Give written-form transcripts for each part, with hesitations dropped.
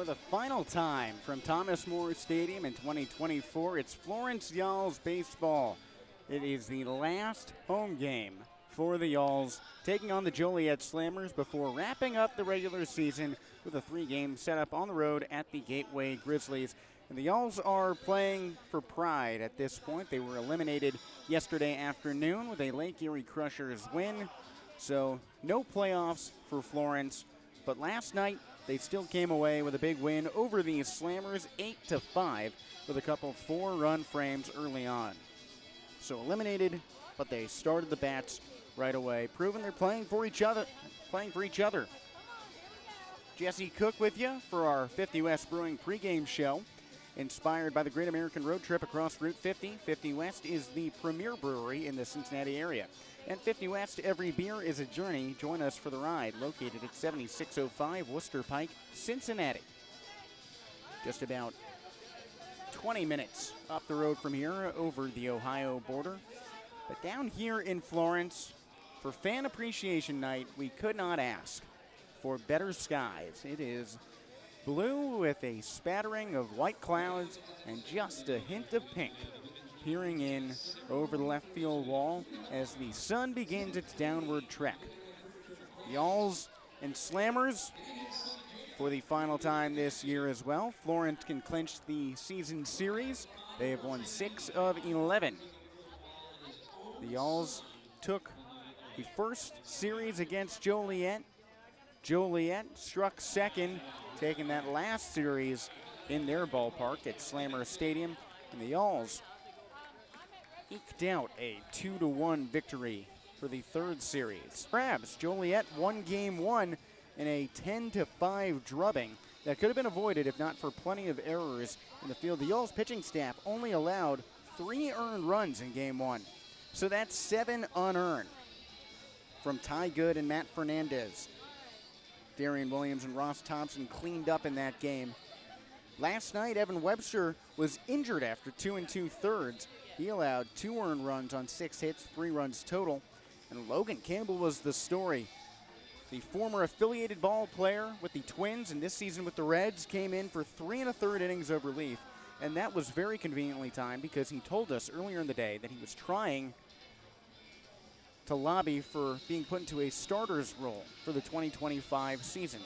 for the final time from Thomas More Stadium in 2024. It's Florence Y'alls baseball. It is the last home game for the Y'alls, taking on the Joliet Slammers before wrapping up the regular season with a 3-game setup on the road at the Gateway Grizzlies. And the Y'alls are playing for pride at this point. They were eliminated yesterday afternoon with a Lake Erie Crushers win. So no playoffs for Florence. But last night, they still came away with a big win over the Slammers, 8-5, with a couple 4-run frames early on. So eliminated, but they started the bats right away, proving they're playing for each other. Jesse Cook with you for our 50 West Brewing pregame show, inspired by the Great American Road Trip across Route 50. 50 West is the premier brewery in the Cincinnati area. And 50 West, every beer is a journey. Join us for the ride, located at 7605 Worcester Pike, Cincinnati. Just about 20 minutes up the road from here over the Ohio border. But down here in Florence, for Fan Appreciation Night, we could not ask for better skies. It is blue with a spattering of white clouds and just a hint of pink peering in over the left field wall as the sun begins its downward trek. Y'alls and Slammers for the final time this year as well. Florence can clinch the season series. They have won 6 of 11. The Y'alls took the first series against Joliet. Joliet struck second, taking that last series in their ballpark at Slammer Stadium. And the Y'alls eked out a 2-1 victory for the third series. Crabs, Joliet won game 1 in a 10-5 drubbing that could have been avoided if not for plenty of errors in the field. The Y'alls pitching staff only allowed 3 earned runs in game 1. So that's 7 unearned from Ty Good and Matt Fernandez. Darian Williams and Ross Thompson cleaned up in that game. Last night, Evan Webster was injured after 2 2/3. He allowed 2 earned runs on 6 hits, 3 runs total. And Logan Campbell was the story. The former affiliated ball player with the Twins and this season with the Reds came in for 3 1/3 innings of relief. And that was very conveniently timed because he told us earlier in the day that he was trying to lobby for being put into a starter's role for the 2025 season.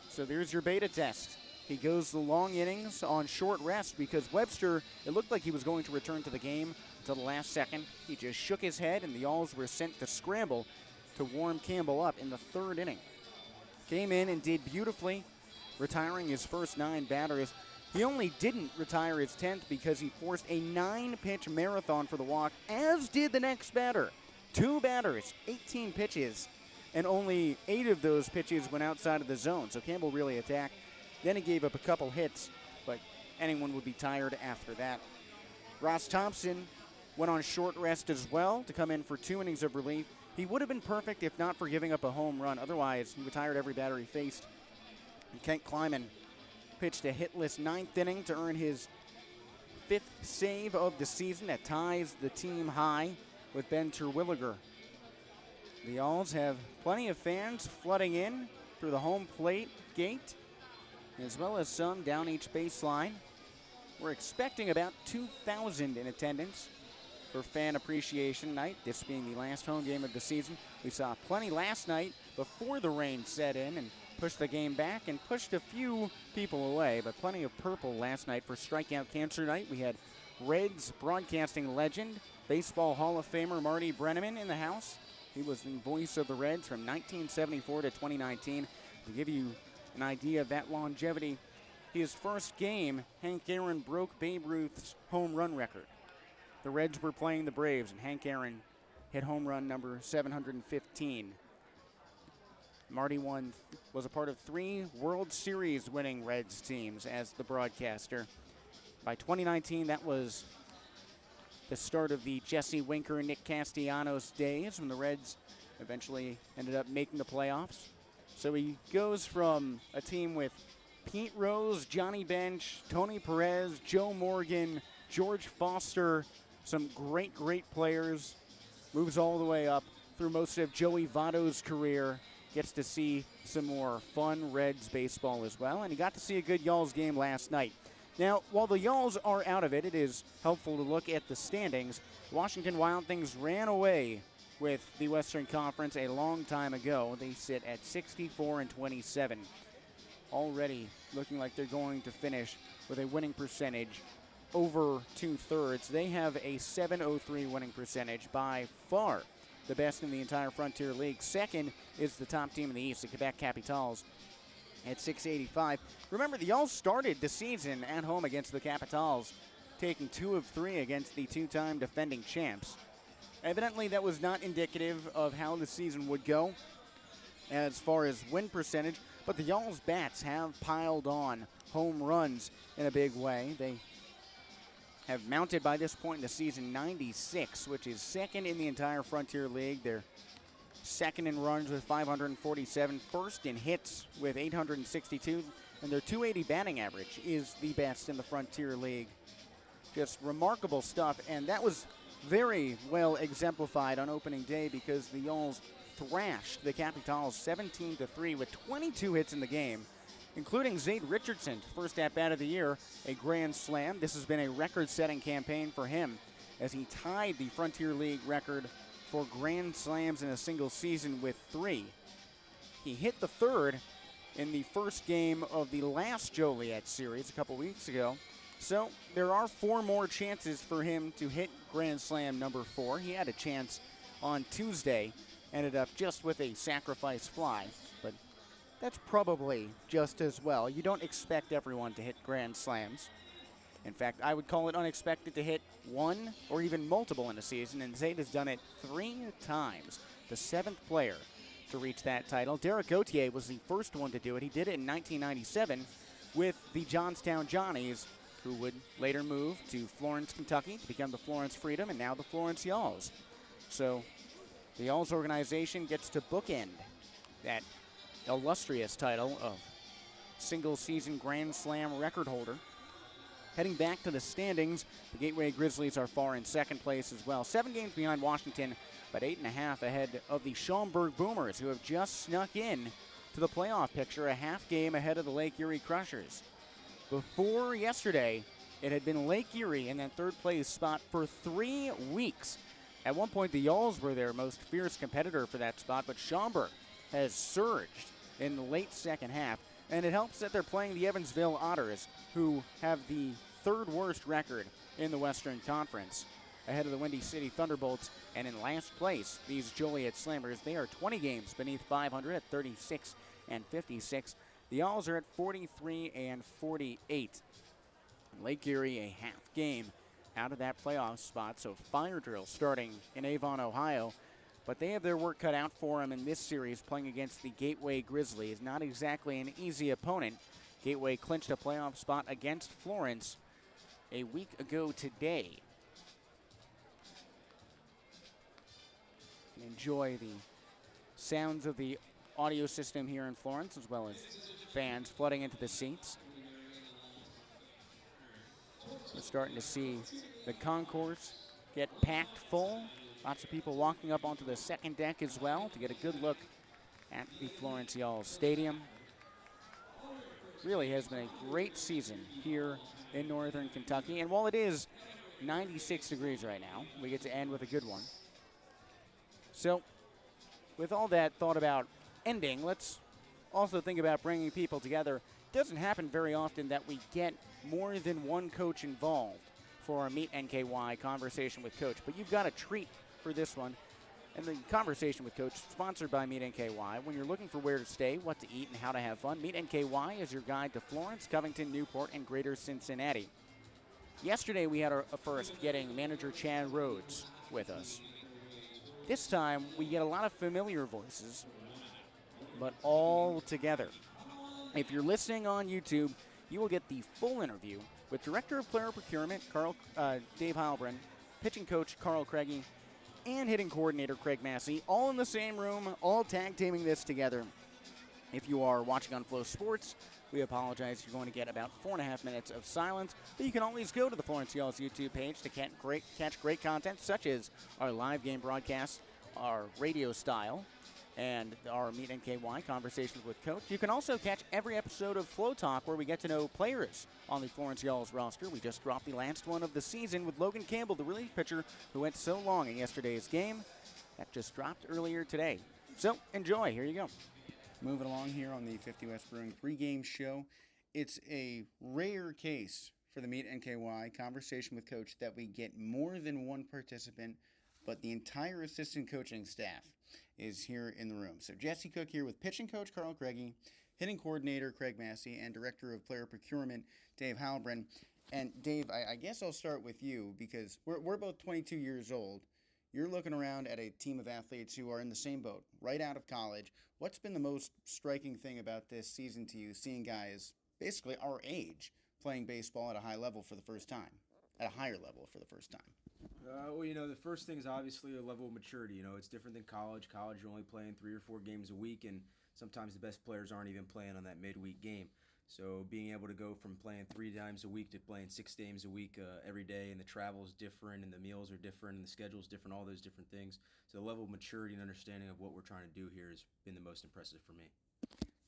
So there's your beta test. He goes the long innings on short rest because Webster, it looked like he was going to return to the game until the last second. He just shook his head and the Y'alls were sent to scramble to warm Campbell up in the 3rd inning. Came in and did beautifully, retiring his first 9 batters. He only didn't retire his 10th because he forced a 9-pitch marathon for the walk, as did the next batter. 2 batters, 18 pitches, and only 8 of those pitches went outside of the zone. So Campbell really attacked. Then he gave up a couple hits, but anyone would be tired after that. Ross Thompson went on short rest as well to come in for 2 innings of relief. He would have been perfect if not for giving up a home run. Otherwise, he retired every batter he faced. And Kent Kleiman pitched a hitless 9th inning to earn his 5th save of the season that ties the team high with Ben Terwilliger. The Y'alls have plenty of fans flooding in through the home plate gate, as well as some down each baseline. We're expecting about 2,000 in attendance for Fan Appreciation Night, this being the last home game of the season. We saw plenty last night before the rain set in and pushed the game back and pushed a few people away, but plenty of purple last night for Strikeout Cancer Night. We had Reds broadcasting legend, Baseball Hall of Famer Marty Brenneman in the house. He was the voice of the Reds from 1974 to 2019. To give you an idea of that longevity, his first game, Hank Aaron broke Babe Ruth's home run record. The Reds were playing the Braves, and Hank Aaron hit home run number 715. Marty was a part of 3 World Series winning Reds teams as the broadcaster. By 2019, that was the start of the Jesse Winker, Nick Castellanos days when the Reds eventually ended up making the playoffs. So he goes from a team with Pete Rose, Johnny Bench, Tony Perez, Joe Morgan, George Foster, some great, great players, moves all the way up through most of Joey Votto's career, gets to see some more fun Reds baseball as well, and he got to see a good Y'alls game last night. Now, while the Y'alls are out of it, it is helpful to look at the standings. Washington Wild Things ran away with the Western Conference a long time ago. They sit at 64-27. Already looking like they're going to finish with a winning percentage over 2/3. They have a .703 winning percentage, by far the best in the entire Frontier League. Second is the top team in the East, the Quebec Capitals, at .685. Remember, the Y'alls started the season at home against the Capitals, taking 2 of 3 against the two-time defending champs. Evidently, that was not indicative of how the season would go as far as win percentage, but the Y'alls bats have piled on home runs in a big way. They have mounted by this point in the season 96, which is second in the entire Frontier League. They're second in runs with 547, first in hits with 862, and their .280 batting average is the best in the Frontier League. Just remarkable stuff, and that was very well exemplified on opening day because the Y'alls thrashed the Capitals 17-3 with 22 hits in the game, including Zade Richardson, first at-bat of the year, a grand slam. This has been a record-setting campaign for him as he tied the Frontier League record for grand slams in a single season with 3. He hit the third in the first game of the last Joliet series a couple weeks ago. So there are 4 more chances for him to hit grand slam number 4. He had a chance on Tuesday, ended up just with a sacrifice fly, but that's probably just as well. You don't expect everyone to hit grand slams. In fact, I would call it unexpected to hit 1 or even multiple in a season, and Zade has done it 3 times, the 7th player to reach that title. Derek Gauthier was the first one to do it. He did it in 1997 with the Johnstown Johnnies, who would later move to Florence, Kentucky to become the Florence Freedom and now the Florence Y'alls. So the Y'alls organization gets to bookend that illustrious title of single-season Grand Slam record holder. Heading back to the standings, the Gateway Grizzlies are far in second place as well. 7 games behind Washington, but 8.5 ahead of the Schaumburg Boomers, who have just snuck in to the playoff picture, a half game ahead of the Lake Erie Crushers. Before yesterday, it had been Lake Erie in that third-place spot for 3 weeks. At one point, the Y'alls were their most fierce competitor for that spot, but Schaumburg has surged in the late second half, and it helps that they're playing the Evansville Otters, who have the 3rd worst record in the Western Conference, ahead of the Windy City Thunderbolts, and in last place, these Joliet Slammers. They are 20 games beneath 500 at 36-56. The Y'alls are at 43-48. Lake Erie a half game out of that playoff spot, so fire drill starting in Avon, Ohio. But they have their work cut out for them in this series, playing against the Gateway Grizzlies. Not exactly an easy opponent. Gateway clinched a playoff spot against Florence a week ago today. You can enjoy the sounds of the audio system here in Florence, as well as fans flooding into the seats. We're starting to see the concourse get packed full. Lots of people walking up onto the second deck as well to get a good look at the Florence Y'alls Stadium. Really has been a great season here in northern Kentucky. And while it is 96 degrees right now, we get to end with a good one. So with all that thought about ending, let's also think about bringing people together. It doesn't happen very often that we get more than one coach involved for our Meet NKY Conversation with Coach, but you've got a treat for this one. And the Conversation with Coach, sponsored by Meet NKY. When you're looking for where to stay, what to eat, and how to have fun, Meet NKY is your guide to Florence, Covington, Newport, and Greater Cincinnati. Yesterday we had a first, getting manager Chad Rhodes with us. This time we get a lot of familiar voices, but all together. If you're listening on YouTube, you will get the full interview with Director of Player Procurement Dave Heilbrunn, pitching coach Carl Craigie, and hitting coordinator Craig Massey, all in the same room, all tag teaming this together. If you are watching on Flow Sports, we apologize. You're going to get about 4.5 minutes of silence, but you can always go to the Florence Y'alls YouTube page to catch great content, such as our live game broadcast, our radio style, and our Meet NKY Conversations with Coach. You can also catch every episode of Flow Talk where we get to know players on the Florence Y'all's roster. We just dropped the last one of the season with Logan Campbell, the relief pitcher who went so long in yesterday's game. That just dropped earlier today. So enjoy. Here you go. Moving along here on the 50 West Brewing pregame show. It's a rare case for the Meet NKY Conversation with Coach that we get more than one participant, but the entire assistant coaching staff is here in the room. So Jesse Cook here with pitching coach Carl Craigie, hitting coordinator Craig Massey, and director of player procurement Dave Halbrin. And Dave, I guess I'll start with you because we're both 22 years old. You're looking around at a team of athletes who are in the same boat, right out of college. What's been the most striking thing about this season to you, seeing guys basically our age playing baseball at a high level for the first time, at a higher level for the first time? Well, the first thing is obviously a level of maturity. It's different than college. College, you're only playing 3 or 4 games a week, and sometimes the best players aren't even playing on that midweek game. So being able to go from playing 3 times a week to playing 6 games a week every day, and the travel is different, and the meals are different, and the schedule is different, all those different things. So the level of maturity and understanding of what we're trying to do here has been the most impressive for me.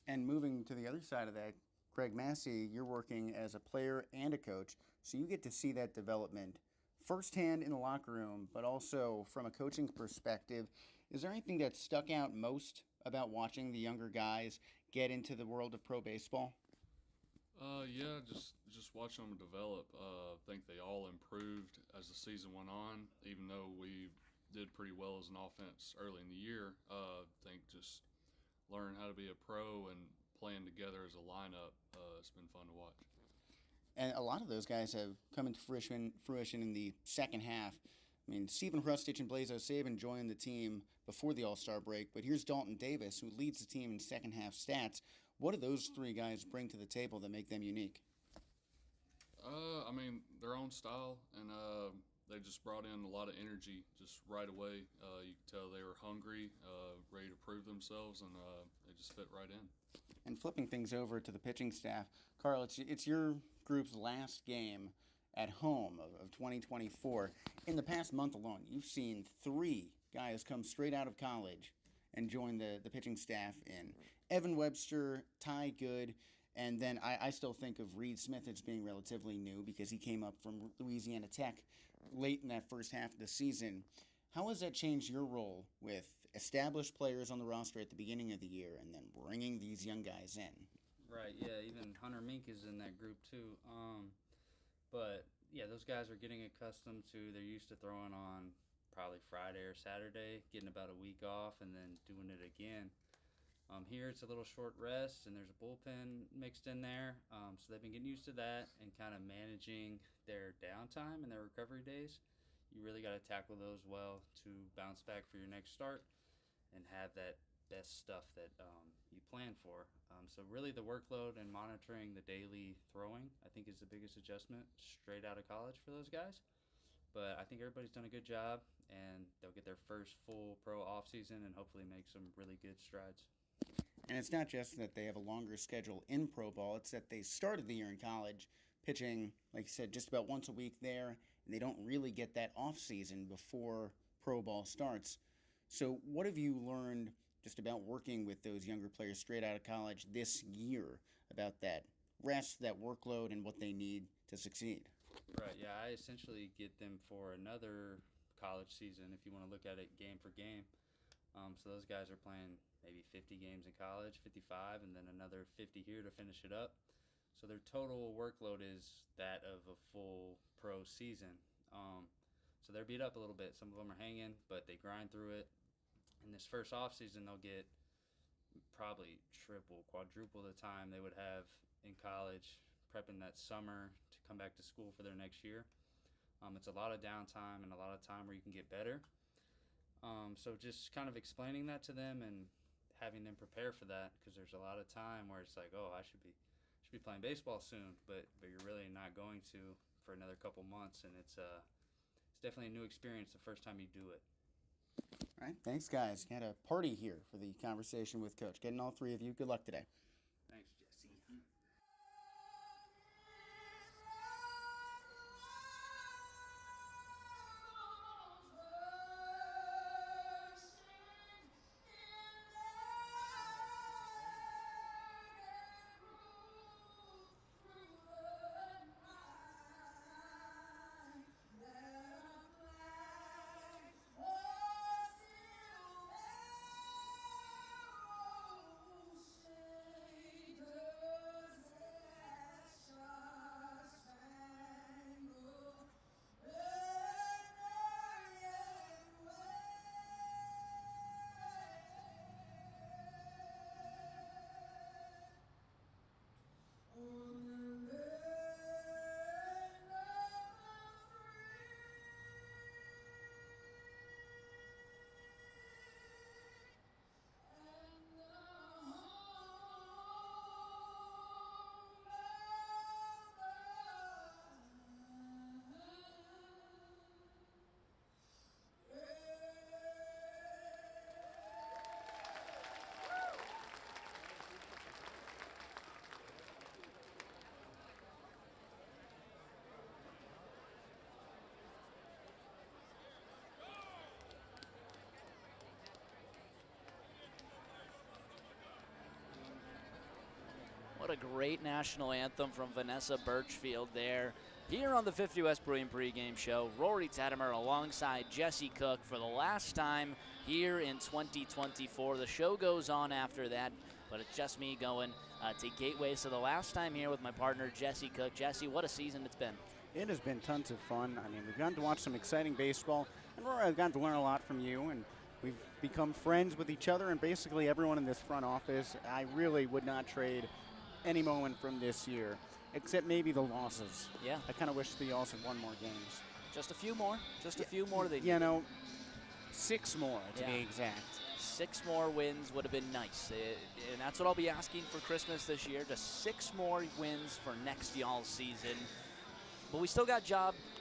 And moving to the other side of that, Craig Massey, you're working as a player and a coach, so you get to see that development firsthand in the locker room, but also from a coaching perspective. Is there anything that stuck out most about watching the younger guys get into the world of pro baseball? Yeah, just watching them develop. I think they all improved as the season went on, even though we did pretty well as an offense early in the year. I think just learning how to be a pro and playing together as a lineup, it's been fun to watch. And a lot of those guys have come into fruition in the second half. I mean, Stephen Hrustich and Blazo Sabin joined the team before the All-Star break, but here's Dalton Davis, who leads the team in second half stats. What do those 3 guys bring to the table that make them unique? Their own style, and they just brought in a lot of energy just right away. You could tell they were hungry, ready to prove themselves, and they just fit right in. And flipping things over to the pitching staff, Carl, it's your group's last game at home of 2024. In the past month alone, you've seen 3 guys come straight out of college and join the pitching staff in Evan Webster, Ty Good, and then I still think of Reed Smith as being relatively new because he came up from Louisiana Tech late in that first half of the season. How has that changed your role with established players on the roster at the beginning of the year and then bringing these young guys in? Right, yeah, even Hunter Mink is in that group too. But yeah, those guys are getting accustomed to, they're used to throwing on probably Friday or Saturday, getting about a week off, and then doing it again. Here it's a little short rest, and there's a bullpen mixed in there. So they've been getting used to that and kind of managing their downtime and their recovery days. You really got to tackle those well to bounce back for your next start and have that best stuff that you plan for. So really the workload and monitoring the daily throwing, I think, is the biggest adjustment straight out of college for those guys. But I think everybody's done a good job, and they'll get their first full pro offseason and hopefully make some really good strides. And it's not just that they have a longer schedule in pro ball, it's that they started the year in college pitching, like you said, just about once a week there, and they don't really get that off season before pro ball starts. So what have you learned just about working with those younger players straight out of college this year about that rest, that workload, and what they need to succeed? Right, yeah, I essentially get them for another college season if you want to look at it game for game. So those guys are playing maybe 50 games in college, 55, and then another 50 here to finish it up. So their total workload is that of a full pro season. So they're beat up a little bit. Some of them are hanging, but they grind through it. In this first off season, they'll get probably triple, quadruple the time they would have in college, prepping that summer to come back to school for their next year. It's a lot of downtime and a lot of time where you can get better. So just kind of explaining that to them and having them prepare for that, because there's a lot of time where it's like, oh, I should be playing baseball soon, but you're really not going to for another couple months, and it's definitely a new experience the first time you do it. All right, thanks, guys. You had a party here for the conversation with Coach. Getting all 3 of you, good luck today. Thanks, Jesse. What a great national anthem from Vanessa Birchfield there. Here on the 50 West Brewing pregame show, Rory Tettemer alongside Jesse Cook for the last time here in 2024. The show goes on after that, but it's just me going to Gateway. So the last time here with my partner, Jesse Cook. Jesse, what a season it's been. It has been tons of fun. I mean, we've gotten to watch some exciting baseball, and Rory, I've gotten to learn a lot from you, and we've become friends with each other and basically everyone in this front office. I really would not trade any moment from this year, except maybe the losses. Yeah. I kind of wish the Yalls had won more games. Just a few more. Just a few more. You know, 6 more to be exact. 6 more wins would have been nice. And that's what I'll be asking for Christmas this year. Just 6 more wins for next Yalls season. But we still got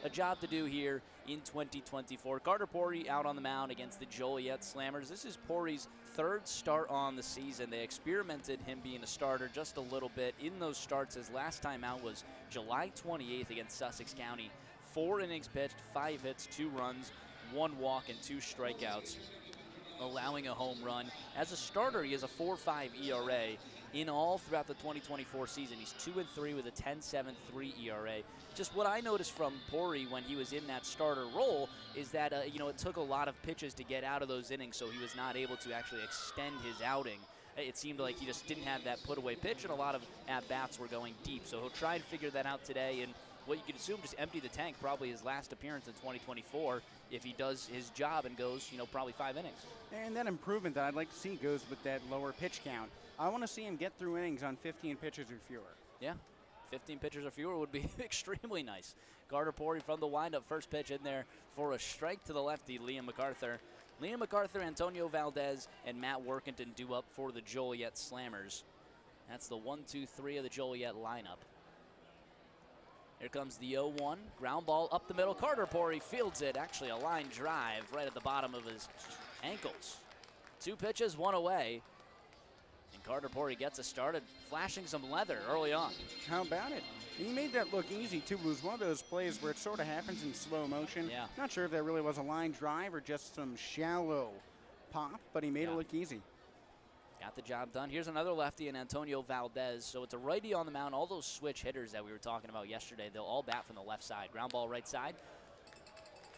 a job to do here in 2024. Carter Pori out on the mound against the Joliet Slammers. This is Pori's 3rd start on the season. They experimented him being a starter just a little bit in those starts. His last time out was July 28th against Sussex County. 4 innings pitched, 5 hits, 2 runs, 1 walk, and 2 strikeouts, allowing a home run. As a starter, he has a 4.5 ERA. In all throughout the 2024 season, he's 2-3 with a 10.73 ERA. Just what I noticed from Pori when he was in that starter role is that it took a lot of pitches to get out of those innings, so he was not able to actually extend his outing. It seemed like he just didn't have that put-away pitch, and a lot of at-bats were going deep. So he'll try and figure that out today, and what you could assume, just empty the tank, probably his last appearance in 2024, if he does his job and goes, probably 5 innings. And that improvement that I'd like to see goes with that lower pitch count. I want to see him get through innings on 15 pitches or fewer. Yeah, 15 pitches or fewer would be extremely nice. Carter Pori from the windup, first pitch in there for a strike to the lefty, Liam MacArthur. Liam MacArthur, Antonio Valdez, and Matt Workington due up for the Joliet Slammers. That's the 1-2-3 of the Joliet lineup. Here comes the 0-1, ground ball up the middle. Carter Pori fields it, actually a line drive right at the bottom of his ankles. 2 pitches, 1 away. And Carter Pori gets us started, flashing some leather early on. How about it? And he made that look easy, too. It was one of those plays where it sort of happens in slow motion. Yeah. Not sure if that really was a line drive or just some shallow pop, but he made it look easy. Got the job done. Here's another lefty in Antonio Valdez. So it's a righty on the mound. All those switch hitters that we were talking about yesterday, they'll all bat from the left side. Ground ball right side.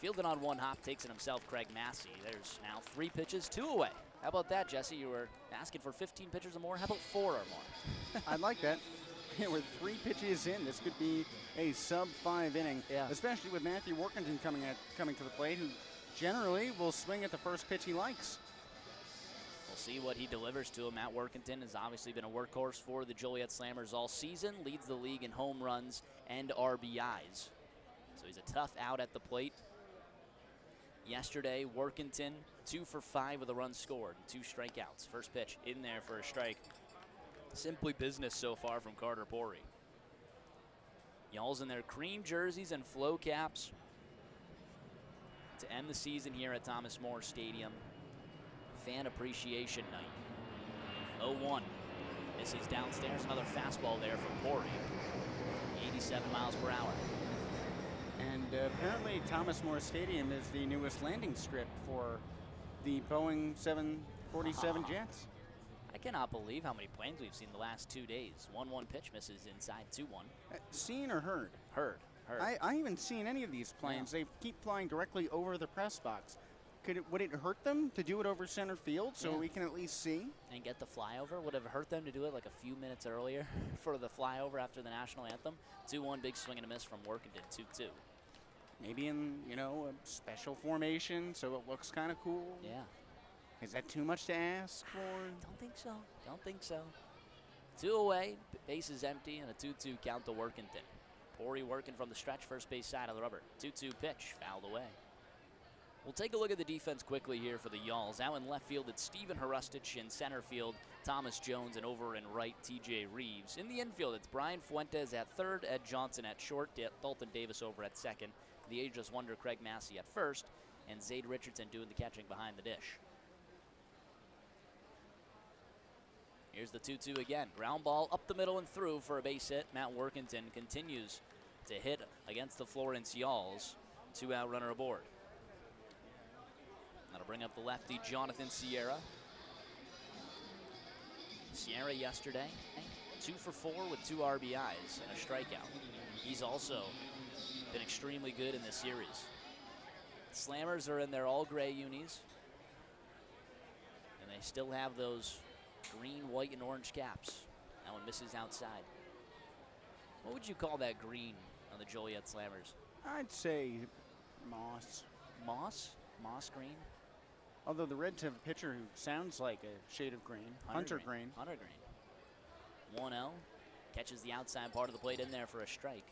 Fielded on 1 hop, takes it himself, Craig Massey. There's now 3 pitches, 2 away. How about that, Jesse? You were asking for 15 pitches or more. How about 4 or more? I like that. We're 3 pitches in. This could be a sub-5 inning, especially with Matthew Workington coming to the plate, who generally will swing at the first pitch he likes. We'll see what he delivers to him. Matt Workington has obviously been a workhorse for the Joliet Slammers all season, leads the league in home runs and RBIs. So he's a tough out at the plate. Yesterday, Workington 2 for 5 with a run scored, 2 strikeouts. First pitch in there for a strike. Simply business so far from Carter Pori. Yalls in their cream jerseys and flow caps to end the season here at Thomas More Stadium. Fan appreciation night. 0-1. Misses downstairs. Another fastball there from Pori. 87 miles per hour. And apparently Thomas More Stadium is the newest landing strip for the Boeing 747 jets. I cannot believe how many planes we've seen the last 2 days. 1-1 pitch misses inside 2-1. Seen or heard? Heard. I haven't seen any of these planes. They keep flying directly over the press box. Would it hurt them to do it over center field so we can at least see? And get the flyover? Would it have hurt them to do it like a few minutes earlier for the flyover after the national anthem? 2-1, big swing and a miss from Workington, 2-2. Maybe in, a special formation so it looks kind of cool? Yeah. Is that too much to ask for? Don't think so. 2 away, base is empty, and a 2-2 count to Workington. Pori working from the stretch, first base side of the rubber. 2-2 pitch, fouled away. We'll take a look at the defense quickly here for the Yalls. Out in left field, it's Stephen Harustich. In center field, Thomas Jones. And over in right, TJ Reeves. In the infield, it's Brian Fuentes at third, Ed Johnson at short, Dalton Davis over at second, the ageless wonder Craig Massey at first, and Zade Richardson doing the catching behind the dish. Here's the 2-2 again. Ground ball up the middle and through for a base hit. Matt Workington continues to hit against the Florence Yalls. 2-out runner aboard. That'll bring up the lefty, Jonathan Sierra. Sierra yesterday, 2 for 4 with 2 RBIs and a strikeout. He's also been extremely good in this series. Slammers are in their all-gray unis, and they still have those green, white, and orange caps. That one misses outside. What would you call that green on the Joliet Slammers? I'd say moss. Moss? Moss green? Although the Reds have a pitcher who sounds like a shade of green. Hunter green. Hunter green. 1-0. Catches the outside part of the plate in there for a strike.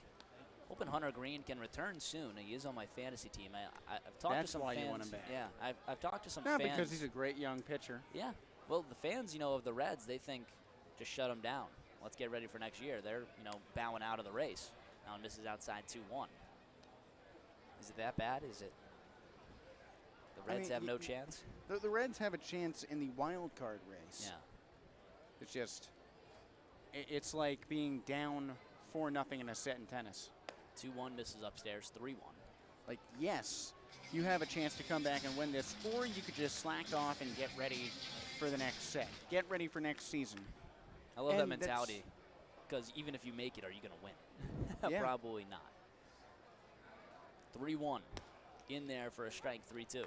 Hoping Hunter Green can return soon. He is on my fantasy team. I've talked to some fans. That's why you want him back. Yeah, I've talked to some Not fans. because he's a great young pitcher. Yeah. Well, the fans, of the Reds, they think just shut him down. Let's get ready for next year. They're, bowing out of the race. Now misses outside 2-1. Is it that bad? Is it? The Reds have no chance? The Reds have a chance in the wild card race. Yeah. It's just, it's like being down 4-0 in a set in tennis. 2-1 misses upstairs, 3-1. Like, yes, you have a chance to come back and win this, or you could just slack off and get ready for the next set. Get ready for next season. I love that mentality, because even if you make it, are you going to win? Yeah. Probably not. 3-1 in there for a strike, 3-2.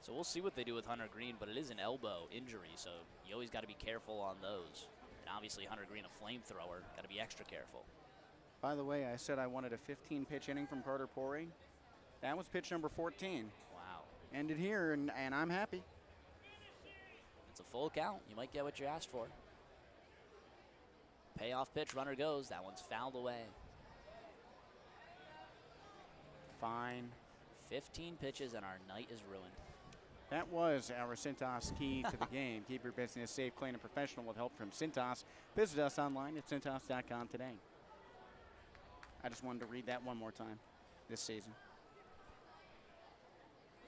So we'll see what they do with Hunter Green, but it is an elbow injury, so you always got to be careful on those. And obviously Hunter Green, a flamethrower, got to be extra careful. By the way, I said I wanted a 15-pitch inning from Carter Pori. That was pitch number 14. Wow. Ended here, and I'm happy. It's a full count. You might get what you asked for. Payoff pitch, runner goes. That one's fouled away. Fine. 15 pitches, and our night is ruined. That was our Cintas key to the game. Keep your business safe, clean, and professional with help from Cintas. Visit us online at cintas.com today. I just wanted to read that one more time this season.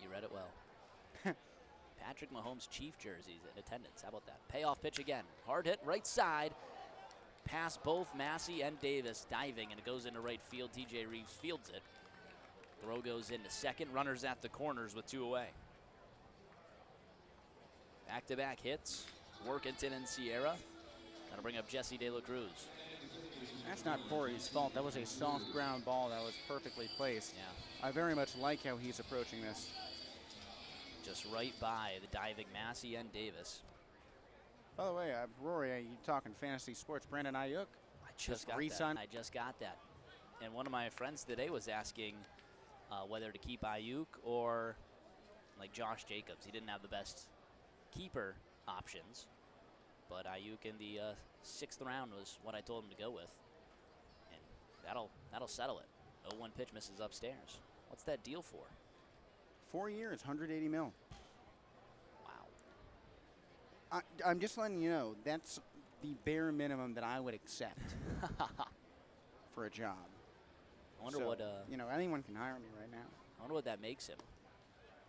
You read it well. Patrick Mahomes' Chief jerseys in attendance. How about that? Payoff pitch again. Hard hit, right side. Past both Massey and Davis, diving, and it goes into right field. TJ Reeves fields it. Throw goes into second. Runners at the corners with 2 away. Back-to-back hits. Workington and Sierra. That'll bring up Jesse De La Cruz. That's not Pori's fault. That was a soft ground ball that was perfectly placed. Yeah. I very much like how he's approaching this. Just right by the diving Massey and Davis. By the way, Rory, are you talking fantasy sports? Brandon Ayuk? I just got that. I just got that. And one of my friends today was asking whether to keep Ayuk or like Josh Jacobs. He didn't have the best keeper options, but Ayuk in the 6th round was what I told him to go with, and that'll settle it. 0-1 pitch misses upstairs. What's that deal for? 4 years, 180 mil. Wow. I'm just letting you know that's the bare minimum that I would accept for a job. I wonder So, what anyone can hire me right now. I wonder what that makes him.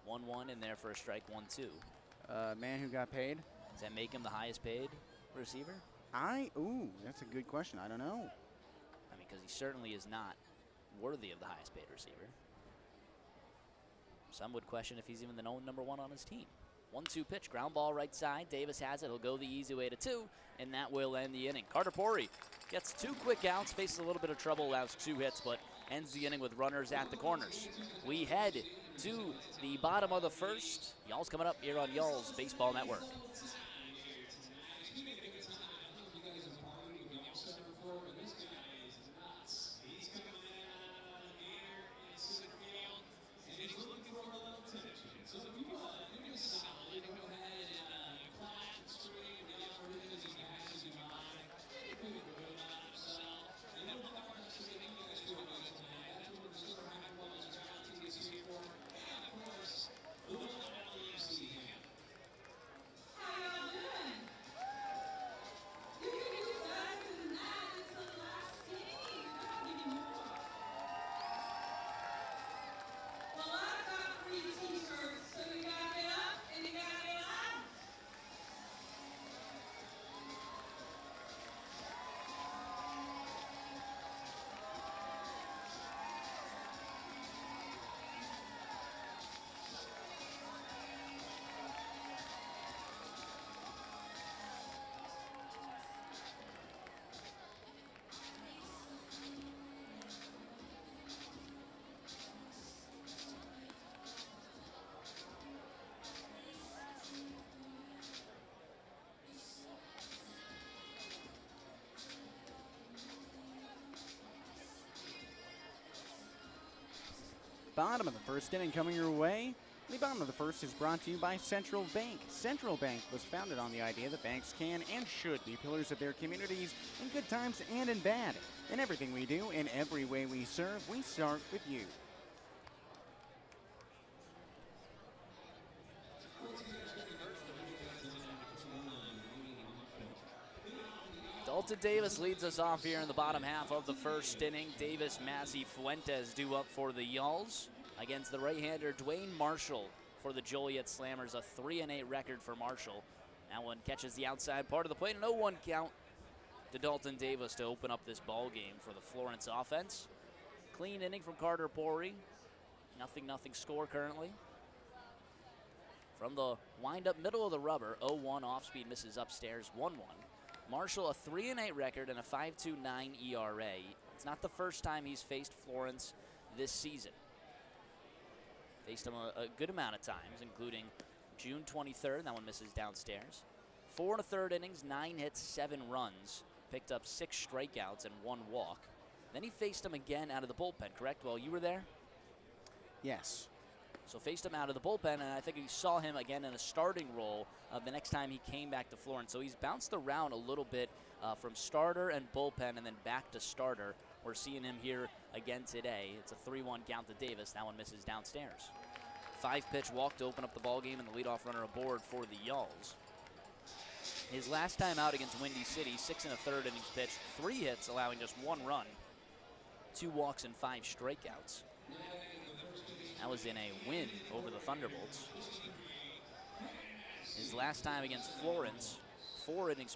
1-1 in there for a strike. 1-2. Man who got paid. Does that make him the highest paid receiver? That's a good question. I don't know. I mean, because he certainly is not worthy of the highest paid receiver. Some would question if he's even the known number 1 on his team. 1-2 pitch, ground ball right side. Davis has it. He'll go the easy way to 2, and that will end the inning. Carter Pori gets 2 quick outs, faces a little bit of trouble, allows 2 hits, but ends the inning with runners at the corners. We head to the bottom of the first. Y'all's coming up here on Y'all's Baseball Network. Bottom of the first inning coming your way. The bottom of the first is brought to you by Central Bank. Central Bank was founded on the idea that banks can and should be pillars of their communities in good times and in bad. In everything we do, in every way we serve, we start with you. Dalton Davis leads us off here in the bottom half of the first inning. Davis, Massey, Fuentes due up for the Yalls against the right-hander Dwayne Marshall for the Joliet Slammers. A 3-8 record for Marshall. That one catches the outside part of the plate. No 1 count to Dalton Davis to open up this ball game for the Florence offense. Clean inning from Carter Rory. 0-0 score currently. From the wind-up middle of the rubber, 0-1 off-speed misses upstairs, 1-1. Marshall, a 3-8 record and a 5.29 ERA. It's not the first time he's faced Florence this season. Faced him a good amount of times, including June 23rd. That one misses downstairs. 4 1/3 innings, 9 hits, 7 runs. Picked up 6 strikeouts and 1 walk. Then he faced him again out of the bullpen, correct? Well, you were there? Yes. So faced him out of the bullpen, and I think you saw him again in a starting role the next time he came back to Florence. So he's bounced around a little bit from starter and bullpen and then back to starter. We're seeing him here again today. It's a 3-1 count to Davis. That one misses downstairs. 5-pitch walk to open up the ball game and the leadoff runner aboard for the Yalls. His last time out against Windy City, 6 1/3 innings pitched, 3 hits, allowing just 1 run, 2 walks and 5 strikeouts. That was in a win over the Thunderbolts. His last time against Florence, 4 innings pitched.